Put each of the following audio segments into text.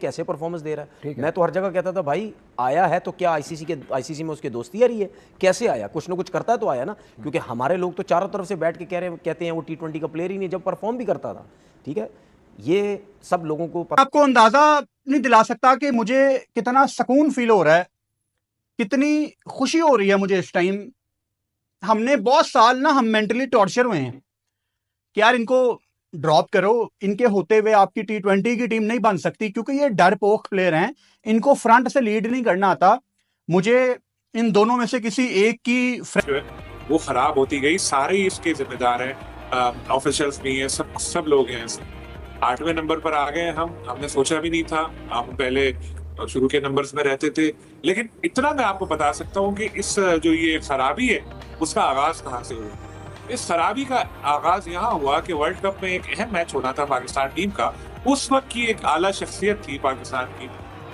कैसे परफॉर्मेंस दे रहा है। मैं तो हर जगह कहता था भाई आया है तो क्या आईसीसी में उसके दोस्ती आ रही है, कैसे आया, कुछ ना कुछ करता है तो आया ना, क्योंकि हमारे लोग तो चारों तरफ से बैठ के कहते हैं वो T20 का प्लेयर ही नहीं, जब परफॉर्म भी करता था। ठीक है, ये सब लोगों को आपको अंदाजा नहीं दिला सकता कि मुझे कितना सुकून फील हो रहा है, कितनी खुशी हो रही है मुझे इस टाइम। हमने बहुत साल ना हम मेंटली टॉर्चर हुए हैं कि यार इनको ड्रॉप करो, इनके होते हुए आपकी T20 की टीम नहीं बन सकती, क्योंकि ये डरपोक प्लेयर हैं, इनको फ्रंट से लीड नहीं करना आता। मुझे इन दोनों में से किसी एक की वो खराब होती गई, सारे इसके जिम्मेदार हैं, ऑफिशियल्स भी हैं, सब लोग हैं। 8वें नंबर पर आ गए हमने सोचा भी नहीं था। हम पहले शुरू के नंबर्स में रहते थे, लेकिन इतना मैं आपको बता सकता हूँ कि इस जो ये खराबी है उसका आगाज कहाँ से हुआ। इस खराबी का आगाज यहाँ हुआ कि वर्ल्ड कप में एक अहम मैच होना था पाकिस्तान टीम का। उस वक्त की एक आला शख्सियत थी पाकिस्तान की,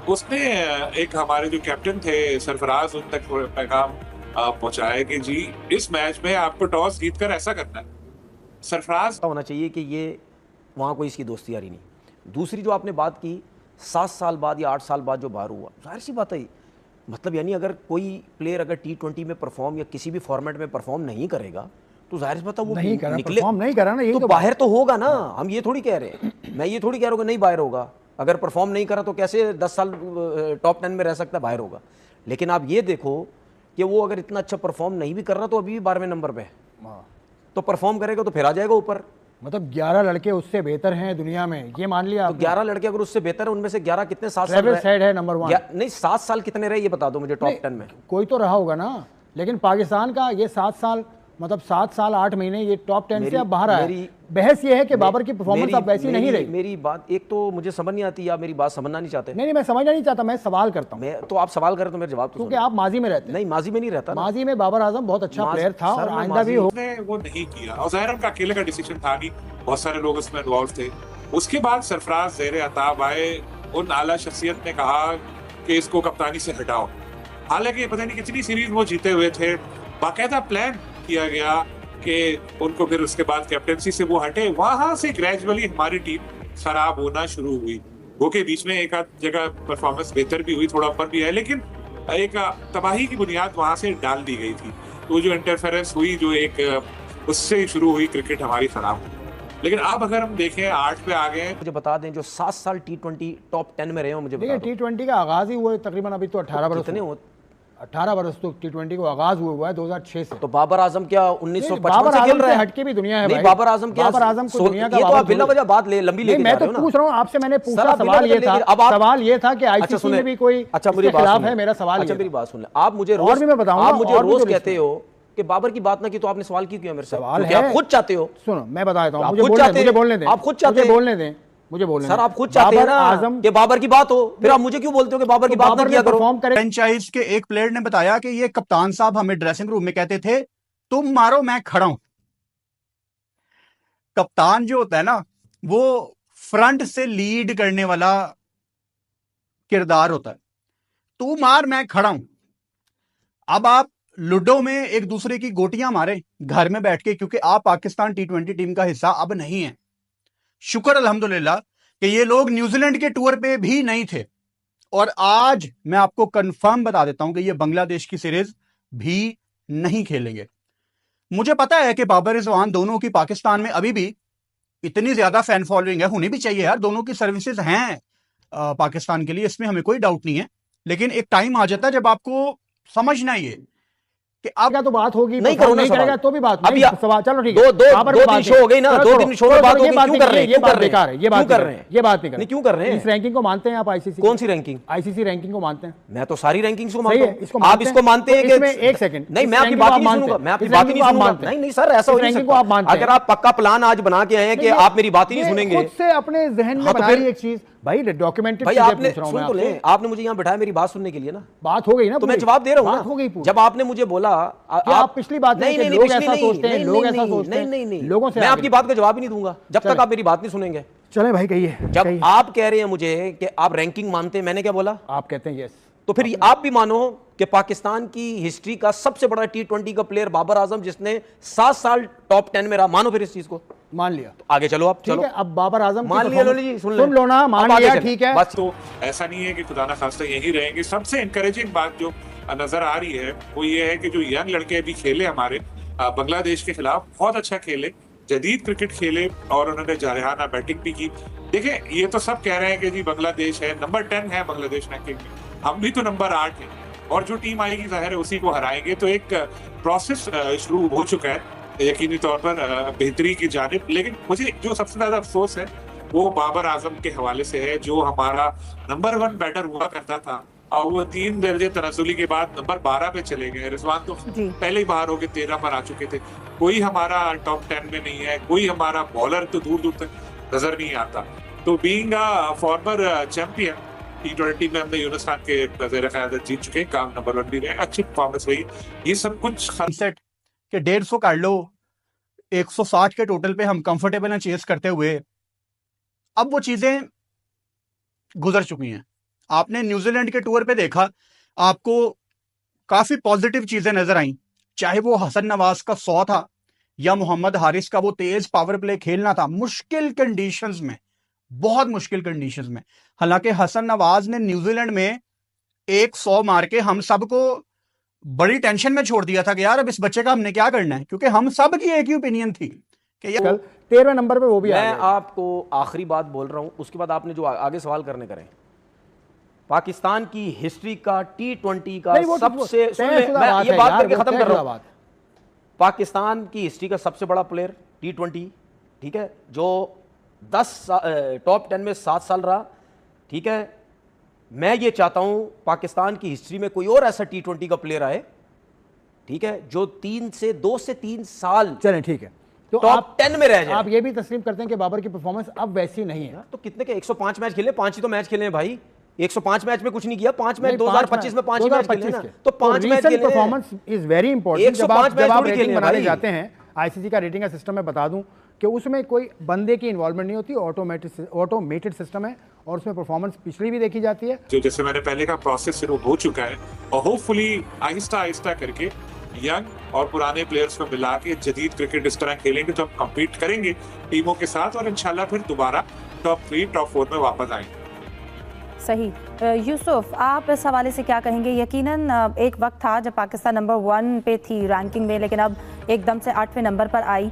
उसने एक हमारे जो कैप्टन थे सरफराज, उन तक पैगाम पहुंचाया कि जी इस मैच में आपको टॉस जीतकर ऐसा करना है। सरफराज होना चाहिए कि ये वहाँ कोई इसकी दोस्ती आ रही नहीं। दूसरी जो आपने बात की 7 साल बाद या 8 साल बाद जो बाहर हुआ, जाहिर सी बात है, मतलब यानी अगर कोई प्लेयर अगर T20 में परफॉर्म या किसी भी फॉर्मेट में परफॉर्म नहीं करेगा तो जाहिर सी बात है वो नहीं करा, निकले परफॉर्म नहीं करा ना, तो बाहर तो होगा ना। हम ये थोड़ी कह रहे हैं, मैं ये थोड़ी कह रहा हूँ कि नहीं बाहर होगा। अगर परफॉर्म नहीं करा तो कैसे 10 साल टॉप 10 में रह सकता है, बाहर होगा। लेकिन आप ये देखो कि वो अगर इतना अच्छा परफॉर्म नहीं भी कर रहा तो अभी भी 12वें नंबर पे है, तो परफॉर्म करेगा तो फिर आ जाएगा ऊपर। मतलब 11 लड़के उससे बेहतर हैं दुनिया में, ये मान लिया तो 11 लड़के अगर उससे बेहतर है, उनमें से 11 कितने 7 साल है नंबर 1? नहीं 7 साल कितने रहे ये बता दो मुझे टॉप 10 में। कोई तो रहा होगा ना, लेकिन पाकिस्तान का ये 7 साल मतलब 7 साल 8 महीने ये टॉप 10 से अब बाहर आया। बहस ये है कि बाबर की परफॉर्मेंस अब वैसी नहीं रही। मेरी बात एक तो मुझे समझ नहीं आती या मेरी बात समझना नहीं चाहते। नहीं मैं समझना नहीं चाहता, मैं सवाल करता हूँ। मैं तो आप सवाल करें तो मेरा जवाब तो क्योंकि आप माजी में रहते हैं। नहीं माजी में नहीं रहता। माजी में बाबर आजम बहुत अच्छा प्लेयर था और आइंदा भी हो। वो नहीं किया और ज़ाहिर उनका अकेले का डिसीजन था नहीं, बहुत सारे लोग उसमें इन्वॉल्व थे। उसके बाद सरफराज ज़ेरे अताब आए, उन आला शख्सियत ने कहा कि इसको कप्तानी से हटाओ। हालांकि पता नहीं कितनी सीरीज वो जीते हुए थे, बाकायदा प्लान किया गया कि उनको फिर उसके बाद कैप्टनसी से वो हटे। वहां से ग्रेजुअली हमारी टीम खराब होना शुरू हुई। वो के बीच में एक आध जगह परफॉर्मेंस बेहतर भी हुई, थोड़ा ऊपर भी है, लेकिन एक तबाही की बुनियाद वहां से डाल दी गई थी। तो जो इंटरफेरेंस हुई, जो एक उससे शुरू हुई क्रिकेट हमारी खराब हुई। लेकिन अब अगर हम देखें 8 पे आ गए। मुझे बता दें जो 7 साल T20 टॉप 10 में रहे हो, मुझे बता दो। T20 का आगाज ही हुआ तकरीबन अभी तो 18 बरस कितने 18 बरस तो T20 को आगाज हुआ है 2006 से। तो बाबर आजम क्या 1955 से खेल रहा है? हटके भी दुनिया है नहीं, बाबर आजम क्या, बाबर आजम को दुनिया का ये तो आप बिला वजह बात लंबी लेके मैं तो पूछ रहा हूं आपसे। मैंने पूछा सवाल ये था, सवाल ये था कि आईसीसी में भी कोई इसके खिलाफ है। मेरा सवाल अच्छा मेरी बात सुन ले। आप मुझे रोज, और भी मैं बताऊंगा, आप मुझे रोज कहते हो कि बाबर की बात ना की तो आपने सवाल क्यों किया मेरे से? सवाल है आप खुद चाहते हो। सुनो मैं बता देता हूं, मुझे बोलने दें। आप खुद चाहते हैं, बोलने दें मुझे बोलने। सर आप खुद चाहते हैं ना आजम कि बाबर की बात हो, फिर आप मुझे क्यों बोलते हो कि बाबर की बात ना किया करो? फ्रेंचाइज के एक प्लेयर ने बताया कि ये कप्तान साहब हमें ड्रेसिंग रूम में कहते थे तुम मारो मैं खड़ा हूं। कप्तान जो होता है ना वो फ्रंट से लीड करने वाला किरदार होता है। तू मार मैं खड़ा हूं। अब आप लूडो में एक दूसरे की गोटियां मारे घर में बैठ के, क्योंकि आप पाकिस्तान T20 टीम का हिस्सा अब नहीं है। शुक्र अल्हम्दुलिल्लाह कि ये लोग न्यूजीलैंड के टूर पे भी नहीं थे। और आज मैं आपको कंफर्म बता देता हूं कि ये बांग्लादेश की सीरीज भी नहीं खेलेंगे। मुझे पता है कि बाबर रिजवान दोनों की पाकिस्तान में अभी भी इतनी ज्यादा फैन फॉलोइंग है, होनी भी चाहिए यार, दोनों की सर्विसेज हैं पाकिस्तान के लिए, इसमें हमें कोई डाउट नहीं है। लेकिन एक टाइम आ जाता है जब आपको समझना ही है कि आप क्या तो बात होगी, नहीं करो, नहीं करेगा तो भी बात अभी सवाल। चलो ठीक है, दो दिन शो हो गई ना, 2 दिन शो में बात होगी। क्यों कर रहे हैं? ये बात बेकार है, ये बात कर रहे हैं, ये बात नहीं कर रहे। क्यों कर रहे हैं? इस रैंकिंग को मानते हैं आप? आईसीसी कौन सी रैंकिंग? आईसीसी रैंकिंग को मानते हैं? मैं तो सारी रैंकिंग्स को मानता हूं। आप इसको मानते हैं कि एक सेकंड, नहीं मैं आपकी बात नहीं सुनूंगा, मैं आपकी बात नहीं सुनूंगा। नहीं नहीं सर ऐसा हो नहीं सकता। अगर आप पक्का प्लान आज बना के आए हैं कि आप मेरी बात ही नहीं सुनेंगे, खुद से अपने जहन में बना रही एक चीज भाई, डॉक्यूमेंटेड भाई आपने सुन तो ले, आपने मुझे यहाँ बैठाया मेरी बात सुनने के लिए ना। बात हो गई ना, तो मैं जवाब दे रहा हूँ ना। जब आपने मुझे बोला आप पिछली बात नहीं, लोग ऐसा सोचते हैं, लोग ऐसा सोचते हैं, नहीं लोगों से मैं आपकी बात का जवाब ही नहीं दूंगा जब तक आप मेरी बात नहीं सुनेंगे। चले भाई कहिए। जब आप कह रहे हैं मुझे कि आप रैंकिंग मानते हैं, मैंने क्या बोला? आप कहते हैं यस, तो फिर आप भी मानो कि पाकिस्तान की हिस्ट्री का सबसे बड़ा T20 का प्लेयर बाबर आजम, जिसने 7 साल टॉप 10 में रहा। मानो फिर इस चीज को, मान लिया तो आगे चलो आप, ठीक चलो है। अब बाबर आजम मान लिया, लोली जी सुन लो ना, मान लिया, ठीक है। बस तो ऐसा नहीं है कि खुदा ना खास्ता यही रहेंगे। सबसे इंकरेजिंग बात जो नजर आ रही है वो ये है कि जो यंग लड़के अभी खेले हमारे बांग्लादेश के खिलाफ, बहुत अच्छा खेले, जदीद क्रिकेट खेले और उन्होंने जारहाना बैटिंग भी की। देखिए, ये तो सब कह रहे हैं कि जी बांग्लादेश है नंबर 10 है बांग्लादेश रैंकिंग में, हम भी तो नंबर 8 है और जो टीम आएगी जाहिर है उसी को हराएंगे। तो एक प्रोसेस शुरू हो चुका है यकीनी तौर पर बेहतरी की जानिब। लेकिन मुझे जो सबसे ज्यादा अफसोस है वो बाबर आजम के हवाले से है, जो हमारा नंबर 1 बैटर हुआ करता था और वो 3 दर्जे तनाजुली के बाद नंबर 12 पे चले गए। रिजवान तो पहले ही बाहर हो गए, 13 पर आ चुके थे। कोई हमारा टॉप 10 में नहीं है, कोई हमारा बॉलर तो दूर दूर तक नजर नहीं आता। तो being a former champion T20 में हमने यूनुस खान के ज़ेर क़यादत जीत चुके हैं, काम नंबर 1 भी रहे, अच्छी परफॉर्मेंस रही। ये सब कुछ सेट के 150 कर लो, 160 के टोटल पे हम कंफर्टेबल हैं चेस करते हुए। अब वो चीजें गुजर चुकी हैं। आपने न्यूजीलैंड के टूर पे देखा, आपको काफी पॉजिटिव चीजें नजर आई, चाहे वो हसन नवाज का 100 था या मोहम्मद हारिस का वो तेज पावर प्ले खेलना था मुश्किल कंडीशंस में, बहुत मुश्किल कंडीशंस में। हालांकि हसन नवाज ने न्यूजीलैंड में 100 मार के हम सबको बड़ी टेंशन में छोड़ दिया था कि यार अब इस बच्चे का हमने क्या करना है, क्योंकि हम सब की एक ही ओपिनियन थी कि कल 13वें नंबर पे वो भी आ मैं गया। आपको आखिरी बात बोल रहा हूं, उसके बाद आपने जो आगे सवाल करने करें। पाकिस्तान की हिस्ट्री का T20 का सबसे, मैं ये बात करके खत्म कर रहा हूं। पाकिस्तान की हिस्ट्री का सबसे बड़ा प्लेयर T20, ठीक है, जो 10 टॉप 10 में 7 साल रहा, ठीक है। मैं ये चाहता हूं पाकिस्तान की हिस्ट्री में कोई और ऐसा T20 का प्लेयर आए, ठीक है, जो 2 से 3 साल चलें, ठीक है, तो टॉप 10 में रह जाए। आप ये भी तस्लीम करते हैं कि बाबर की परफॉर्मेंस अब वैसी नहीं है? तो कितने के 105 मैच खेले, 5 ही तो मैच खेले हैं भाई। 105 मैच में कुछ नहीं किया, 5 मैच 2025 में 5 ही मैच खेले ना, तो 5 मैच खेले। Performance is very important. जब आप रेटिंग बनाने जाते हैं, आईसीसी का रेटिंग का सिस्टम में बता दूं कि उसमें कोई बंदे की इन्वॉल्वमेंट नहीं होती, ऑटोमेटेड सिस्टम है और उसमें परफॉर्मेंस पिछली भी देखी जाती है। जो जैसे मैंने पहले का प्रोसेस शुरू हो चुका है और होपफुली आहिस्ता आहिस्ता करके यंग और पुराने प्लेयर्स को मिला के जदीद क्रिकेट इस तरह खेलेंगे तो हम कम्पीट करेंगे टीमों के साथ और इंशाल्लाह फिर दोबारा टॉप 3 टॉप 4 में वापस आएंगे। सही। यूसुफ, आप इस हवाले से क्या कहेंगे? यकीनन एक वक्त था जब पाकिस्तान नंबर 1 पे थी रैंकिंग में, लेकिन अब एकदम से 8वें नंबर पर आई,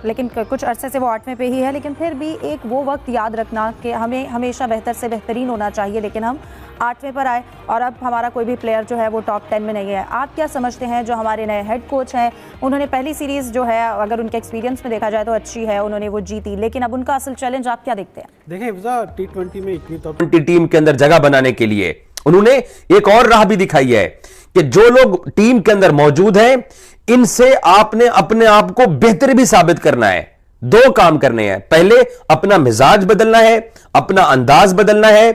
लेकिन कुछ अरसे से वो 8वें पे ही है। लेकिन फिर भी एक वो वक्त याद रखना कि हमें हमेशा बेहतर से बेहतरीन होना चाहिए, लेकिन हम 8वें पर आए और अब हमारा कोई भी प्लेयर जो है वो टॉप 10 में नहीं है। आप क्या समझते हैं, जो हमारे नए हेड कोच हैं, उन्होंने पहली सीरीज़ जो है अगर उनके एक्सपीरियंस में देखा जाए तो अच्छी है, उन्होंने वो जीती, लेकिन अब उनका असल चैलेंज आप क्या देखते हैं? देखें T20 में इतनी तो टीम के अंदर जगह बनाने के लिए उन्होंने एक और राह भी दिखाई है कि जो लोग टीम के अंदर मौजूद हैं, इनसे आपने अपने आप को बेहतर भी साबित करना है। 2 काम करने हैं, पहले अपना मिजाज बदलना है, अपना अंदाज बदलना है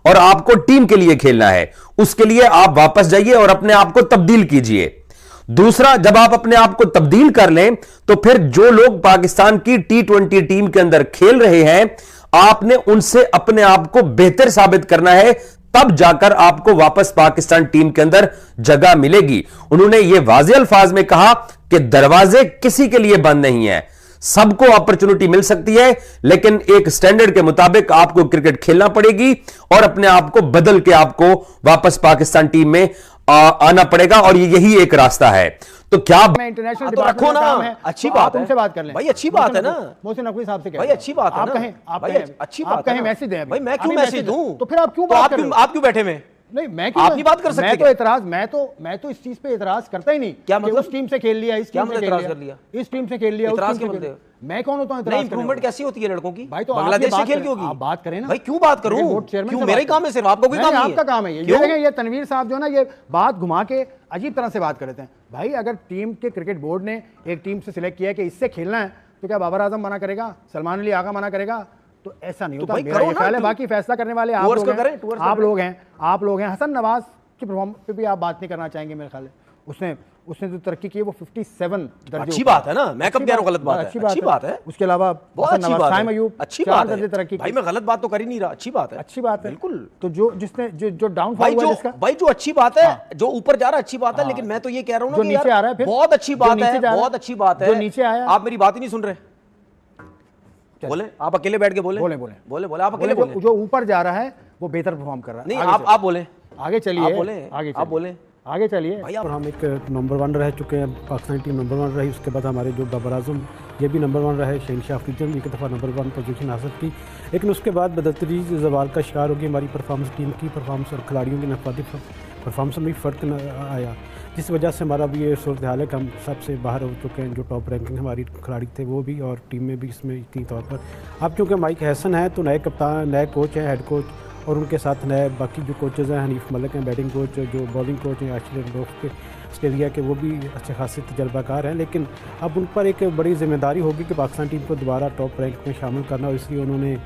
और आपको टीम के लिए खेलना है। उसके लिए आप वापस जाइए और अपने आप को तब्दील कीजिए। दूसरा, जब आप अपने आप को तब्दील कर लें तो फिर जो लोग पाकिस्तान की T20 टीम के अंदर खेल रहे हैं, आपने उनसे अपने आप को बेहतर साबित करना है, तब जाकर आपको वापस पाकिस्तान टीम के अंदर जगह मिलेगी। उन्होंने यह वाज़ेह अल्फाज में कहा कि दरवाजे किसी के लिए बंद नहीं है, सबको अपॉर्चुनिटी मिल सकती है, लेकिन एक स्टैंडर्ड के मुताबिक आपको क्रिकेट खेलना पड़ेगी और अपने आप को बदल के आपको वापस पाकिस्तान टीम में आना पड़ेगा और यही एक रास्ता है। तो क्या इंटरनेशनल तो रखो ना, अच्छी बात है, उनसे बात कर लें भाई, अच्छी बात है ना, मोहसिन नकवी साहब से भाई, अच्छी बात है आप ना, कहें, आप कहें, अच्छी बात है, मैसेज दें भाई, मैं क्यों मैसेज दूं? तो फिर आप क्यों बात कर रहे हो? आप क्यों बैठे में? नहीं, मैं क्यों, आप नहीं बात कर सकते? मैं तो एतराज, मैं तो इस चीज पे एतराज करता ही नहीं। क्या मतलब? उस टीम से खेल लिया, इस टीम से खेल लिया, इस टीम से खेल लिया, इतराज क्यों बनते हो? मैं कौन होता हूं नहीं, इंप्रूवमेंट कैसी होती है लड़कों की? भाई तो बांग्लादेश से खेल की होगी। आप बात करें ना भाई, क्यों बात करूं? क्यों, मेरा ही काम है सिर्फ, आपका कोई काम नहीं है? आपका काम है ये। देखें, ये तनवीर साहब जो ना ये बात घुमा के अजीब तरह से बात कर लेते हैं। भाई, अगर टीम के क्रिकेट बोर्ड ने एक टीम से सिलेक्ट किया है कि इससे खेलना है, तो क्या बाबर आजम मना करेगा, सलमान अली आगा मना करेगा? तो ऐसा नहीं होता। मेरा ये ख्याल है, बाकी फैसला करने वाले आप लोग हैं। हसन नवाज की परफॉर्मेंस पे भी आप बात नहीं करना चाहेंगे मेरे ख्याल है। उसने उसने जो तरक्की की है वो 57 दर्जे अच्छी ऊपर। बात है ना, मैं कब कह रहा हूँ गलत बात है, अच्छी बात है, उसके अलावा बहुत अच्छी बात है, अच्छी बात दर्जे तरक्की है भाई, मैं गलत बात तो कर ही नहीं रहा, अच्छी बात है, अच्छी बात है बिल्कुल। तो जो जिसने जो डाउन भाई हुआ जिसका भाई जो अच्छी बात है, जो ऊपर जा रहा है अच्छी बात है, लेकिन मैं तो ये कह रहा हूँ जो ना नीचे आ रहा है फिर बहुत अच्छी बात है, बहुत अच्छी बात है, जो नीचे आया आप मेरी बात ही नहीं सुन रहे, बोले आप अकेले बैठ के बोले बोले बोले बोले बोले आप अकेले बोले, जो ऊपर जा रहा है वो बेहतर परफॉर्म कर रहा है। नहीं आप बोले, आगे चलिए, आप बोले, आप बोले, आगे चलिए भाई और हम एक नंबर 1 रह चुके हैं, पाकिस्तानी टीम नंबर 1 रही, उसके बाद हमारे जो बाबर आजम ये भी नंबर 1 रहे, शहनशाह अफरीदी ने एक दफ़ा नंबर 1 पोजीशन हासिल की, लेकिन उसके बाद बदतरीज जवाल का शिकार होगी हमारी परफॉर्मेंस, टीम की परफॉर्मेंस और खिलाड़ियों की नफादी परफॉर्मेंस में फ़र्क न आया, जिस वजह से हमारा भी ये सूरत हाल है कि हम सबसे बाहर हो चुके हैं। जो टॉप रैंकिंग हमारी खिलाड़ी थे वो भी, और टीम में भी इसमें यकीनी तौर पर अब चूँकि माइक हैसन है तो नए कप्तान, नए कोच हैं, हेड कोच, और उनके साथ नए बाकी जो कोचेज़ हैं, हनीफ मलिक हैं बैटिंग कोच, जो बॉलिंग कोच हैं आशिर रोफ के ऑस्ट्रेलिया के, वो भी अच्छे खासे तजर्बाकार हैं, लेकिन अब उन पर एक बड़ी जिम्मेदारी होगी कि पाकिस्तान टीम को दोबारा टॉप रैंक में शामिल करना, और इसलिए उन्होंने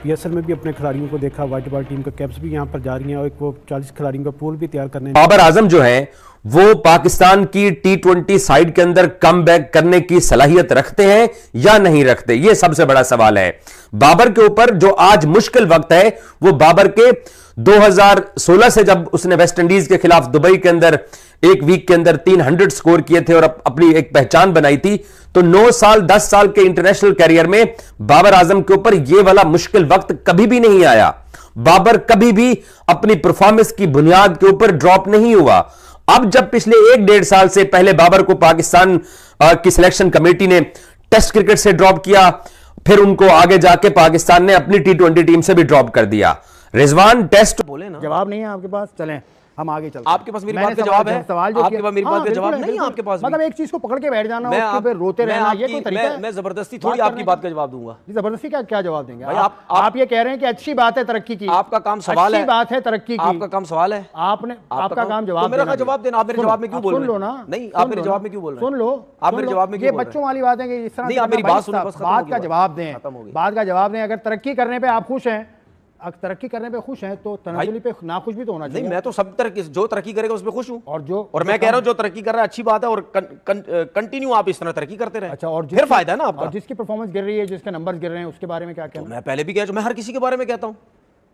PSL में भी अपने खिलाड़ियों को देखा, वाइट बॉल टीम का कैप्स भी यहाँ पर जा रही हैं, और एक वो 40 खिलाड़ियों का पूल भी तैयार करने। बाबर आजम जो है वो पाकिस्तान की T20 साइड के अंदर कमबैक करने की सलाहियत रखते हैं या नहीं रखते, यह सबसे बड़ा सवाल है। बाबर के ऊपर जो आज मुश्किल वक्त है वो बाबर के 2016 से, जब उसने वेस्ट इंडीज के खिलाफ दुबई के अंदर एक वीक के अंदर 300 स्कोर किए थे और अपनी एक पहचान बनाई थी, तो 9 साल 10 साल के इंटरनेशनल कैरियर में बाबर आजम के ऊपर यह वाला मुश्किल वक्त कभी भी नहीं आया। बाबर कभी भी अपनी परफॉर्मेंस की बुनियाद के ऊपर ड्रॉप नहीं हुआ। अब जब पिछले 1-1.5 साल से पहले बाबर को पाकिस्तान की सिलेक्शन कमेटी ने टेस्ट क्रिकेट से ड्रॉप किया, फिर उनको आगे जाके पाकिस्तान ने अपनी T20 टीम से भी ड्रॉप कर दिया। रिजवान टेस्ट बोले ना, जवाब नहीं है आपके पास, चलें हम आगे चलते हैं। आपके पास मेरी बात का जवाब है, सवाल जो आपके पास मेरी बात का जवाब नहीं है, आपके पास मतलब एक चीज को पकड़ के बैठ जाना, उसके ऊपर रोते रहना, ये कोई तरीका है? मैं जबरदस्ती थोड़ी आपकी बात का जवाब दूंगा। जबरदस्ती क्या जवाब देंगे भाई आप ये कह रहे हैं कि अच्छी बात है तरक्की की, आपका काम सवाल है, अच्छी बात है तरक्की की, आपका काम सवाल है, आपका काम जवाब देना। मेरा जवाब देना, आप मेरे जवाब में क्यों बोल रहे हैं? सुन लो ना, नहीं आप मेरे जवाब में क्यों बोल रहे हैं? सुन लो, आप मेरे जवाब में क्यों बोल रहे हैं? ये बच्चों वाली बात है कि इस तरह नहीं, आप मेरी बात सुनो, बस बात का जवाब दें, खत्म हो गई। बात का जवाब दें। अगर तरक्की करने पे आप खुश हैं, अगर तरक्की करने पे खुश हैं, तो तनाजुली पे नाखुश भी तो होना चाहिए। नहीं, मैं तो सब तरक्की, जो तरक्की करेगा उसमें खुश हूं, और मैं कह रहा हूं जो तरक्की कर रहा है अच्छी बात है, और कंटिन्यू आप इस तरह तरक्की करते रहे। अच्छा, और फिर फायदा है ना आपका। जिसकी परफॉर्मेंस गिर रही है, जिसके नंबर्स गिर रहे हैं, उसके बारे में क्या कहना? मैं पहले भी कह चुका, मैं हर किसी के बारे में कहता हूं।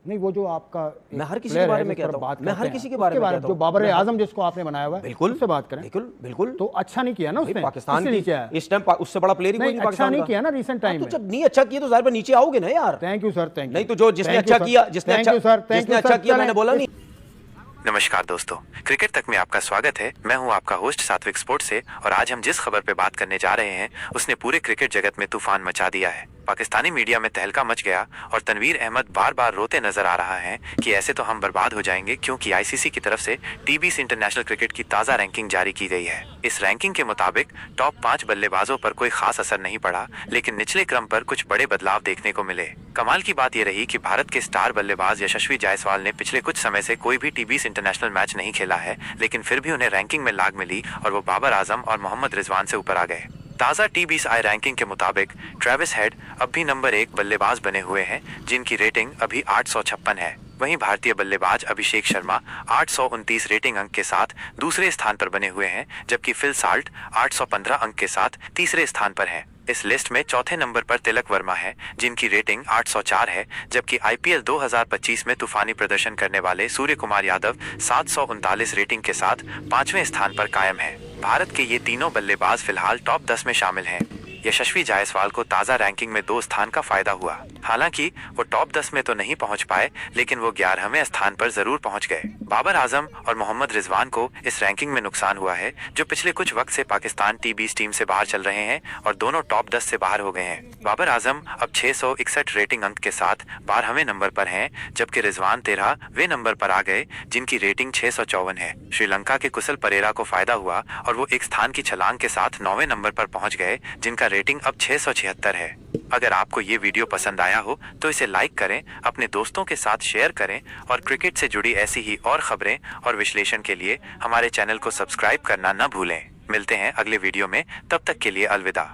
नहीं, वो जो आपका मैं हर किसी के बारे में कहता हूं, मैं हर किसी के बारे में कहता हूं, जो बाबर आजम जिसको आपने बनाया हुआ है, बिल्कुल उससे बात करें। बिल्कुल बिल्कुल, तो अच्छा नहीं किया ना उसने, पाकिस्तान की नीचे इस टाइम उससे बड़ा प्लेयर ही कोई नहीं अच्छा नहीं किया ना रिसेंट टाइम में। में। तो जब नहीं अच्छा किया तो जाहिर है नीचे आओगे ना यार। Thank you sir, thank you. नहीं तो जो जिसने अच्छा किया, जिसने अच्छा किया, मैंने बोला नहीं। नमस्कार दोस्तों, क्रिकेट तक में आपका स्वागत है। मैं हूं आपका होस्ट सात्विक स्पोर्ट्स से, और आज हम जिस खबर पे बात करने जा रहे हैं उसने पूरे क्रिकेट जगत में तूफान मचा दिया है। पाकिस्तानी मीडिया में तहलका मच गया और तनवीर अहमद बार बार रोते नजर आ रहा है कि ऐसे तो हम बर्बाद हो जाएंगे, क्योंकि ICC की तरफ से T20 इंटरनेशनल क्रिकेट की ताज़ा रैंकिंग जारी की गई है। इस रैंकिंग के मुताबिक टॉप 5 बल्लेबाजों पर कोई खास असर नहीं पड़ा, लेकिन निचले क्रम पर कुछ बड़े बदलाव देखने को मिले। कमाल की बात यह रही कि भारत के स्टार बल्लेबाज यशस्वी जायसवाल ने पिछले कुछ समय से कोई भी T20 इंटरनेशनल मैच नहीं खेला है, लेकिन फिर भी उन्हें रैंकिंग में लाग मिली और वो बाबर आजम और मोहम्मद रिजवान से ऊपर आ गए। ताज़ा T20I रैंकिंग के मुताबिक ट्रेविस हेड अब भी नंबर 1 बल्लेबाज बने हुए हैं, जिनकी रेटिंग अभी 856 है। वहीं भारतीय बल्लेबाज अभिषेक शर्मा 829 रेटिंग अंक के साथ दूसरे स्थान पर बने हुए हैं, जबकि फिल साल्ट 815 अंक के साथ तीसरे स्थान पर हैं। इस लिस्ट में चौथे नंबर पर तिलक वर्मा है, जिनकी रेटिंग 804 है, जबकि IPL 2025 में तूफानी प्रदर्शन करने वाले सूर्य कुमार यादव 739 रेटिंग के साथ 5वें स्थान पर कायम है। भारत के ये तीनों बल्लेबाज फिलहाल टॉप 10 में शामिल हैं। यशस्वी जायसवाल को ताज़ा रैंकिंग में 2 स्थान का फायदा हुआ। हालांकि वो टॉप 10 में तो नहीं पहुंच पाए, लेकिन वो 11वें स्थान पर जरूर पहुंच गए। बाबर आजम और मोहम्मद रिजवान को इस रैंकिंग में नुकसान हुआ है, जो पिछले कुछ वक्त से पाकिस्तान T20 टीम से बाहर चल रहे हैं और दोनों टॉप 10 से बाहर हो गए हैं। बाबर आजम अब 661 रेटिंग अंक के साथ 12वें नंबर पर हैं, जबकि रिजवान 13वें नंबर पर आ गए, जिनकी रेटिंग 654 है। श्रीलंका के कुशल परेरा को फायदा हुआ और वो एक स्थान की छलांग के साथ 9वें नंबर पर पहुंच गए, जिनका रेटिंग अब 676 है। अगर आपको ये वीडियो पसंद आया हो तो इसे लाइक करें, अपने दोस्तों के साथ शेयर करें, और क्रिकेट से जुड़ी ऐसी ही और खबरें और विश्लेषण के लिए हमारे चैनल को सब्सक्राइब करना न भूलें। मिलते हैं अगले वीडियो में, तब तक के लिए अलविदा।